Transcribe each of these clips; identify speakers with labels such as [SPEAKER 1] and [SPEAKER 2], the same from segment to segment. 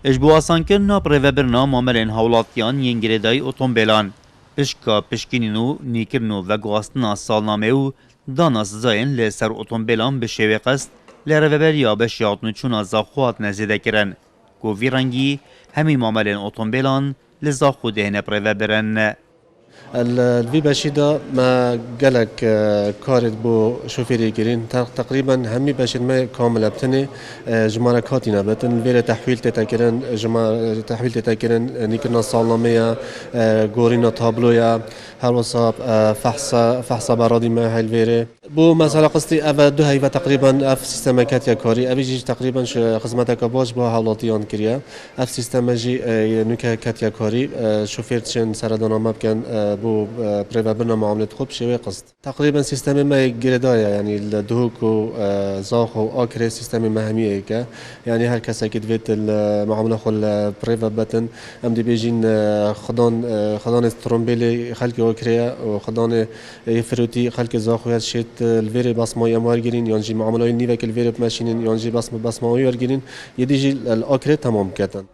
[SPEAKER 1] اجبو آسانکرنا پریوبرنا ماملین هولاتیان ینگردای اتومبیلان پشکا پشکینینو نیکرنو و گواستنا سالنامه و دانا سزاین لسر اتومبیلان به شوی قصد لرببریا بشیاتنو چون زاخوات نزیده کرن گوی رنگی همی ماملین اتومبیلان لزاخو دهنه پریوبرن.
[SPEAKER 2] الفي باشيدا ما قالك كارد بو شوفيري جرين تقريبا همي باشد ما كامل بتني جمارة كاتينا بتن الفيرة تحويل تتكرن جمارة تحويل تتكرن نيكنا صالمية غورينا تابلويا هالوصاب فحص برادي ما هالفيرة بو مسألة قصدي أفا دو هيفا تقريبا أف سيستم كاتيا كاري أبيجي تقريبا خدمتك باش بو هالاتيان كريا أف سيستم جي نوكا كاتيا كاري شوفيرتشن سردانا ما بكن بو بريفابرنا معاملة خوب شوي قصد تقريبا سيستم ما جريدايا يعني الدهوك و زاخ و آكري سيستم مهمية كا يعني هر كسا كدفت المعاملة خل بريفابتن أم دي بيجين خدان استرومبيلي خلق آكريا و خدان يفروتي خلق زاخ و شيت الفيري بصماي أموار جرين يانجي معاملة نيفك الفيري بماشين يانجي بصماي جرين يديجي الآكري تمام كتن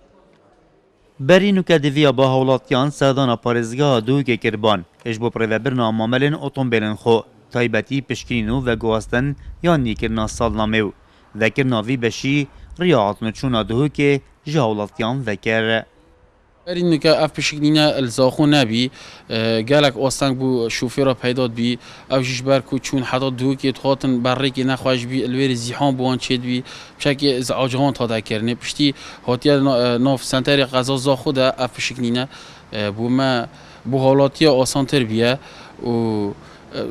[SPEAKER 1] برینو که دویا با هولاتیان سردانا پارزگاه دوگه کربان اجبو پریوبرنا ماملین اتومبیلن خو تایبتی پشکینو و گواستن یا نیکرنا سالنامه و کرناوی بشی ریاضتنو چونا دوه که جه هولاتیان وکر.
[SPEAKER 3] برینو که اف پشکنینا الزاخو نبی گلک آستنگ بو شوفیرا پیداد بی او جیش برکو چون حتی دو که تخاطن برری که نخواهش بی الویر زیحان بوان چید بی بشکی از آجهان تاده کرنه پشتی هاتیه ناف سنتری غذا زاخو ده اف پشکنینا بو حالاتی آسانتر بیه و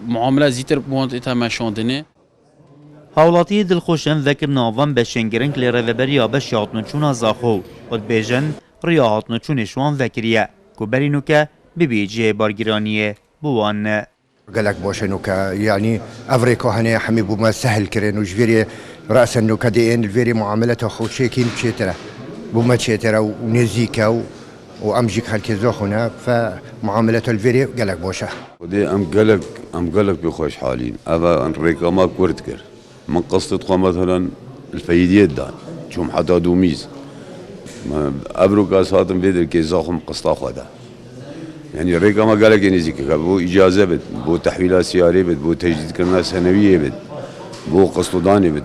[SPEAKER 3] معامله زیتر بوان ایتا مشاندنه.
[SPEAKER 1] هولاتی دلخوشن وکر ناوان بشنگرنگ لرهبری بشیاتنو چون زاخو خود بیجن ریاضتنو چون شوان وکریه که برینو که ببیجه بارگیرانیه بوان.
[SPEAKER 4] قالك باش انه يعني افريكا هنا حمي بما سهل كرين وجفيري راسا انه كدين الفيري معاملته خو شيكين بشيتره بما تشيتره ونزيكا وامجيك هالكزوخنا فمعاملته الفيري قالك بوشه
[SPEAKER 5] ودي ام قالك بخوش حالين افا انريكا ما كورت كر من قصة مثلا الفيديات دان شوم حتى دوميز ابروكاس هاتم بيدر كي زاخم قسطا خدا يعني ريكا ما قالك ينزيك بو اجازه بد بو تحويلات سياري بد بو تجديد كرنا سنويه بد بو قسطداني بد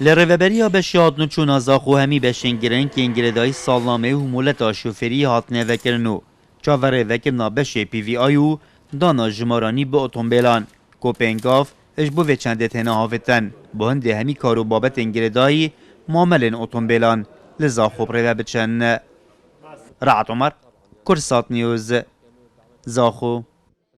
[SPEAKER 1] لرهبری بشیاتنو چون زاخو همی بشنگرن که انگردای سالنامه و مولتا شوفری هاتنه وکرنو چاوره وکرنا بشه پی وی آیو دانا جمارانی به اتومبیلان کوپنگاف اجبو و چنده تنه هافتن با هنده همی کارو بابت انگردای معاملین اتومبیلان لزاخو پریوه بچن. رعت عمر کرسات نیوز زاخو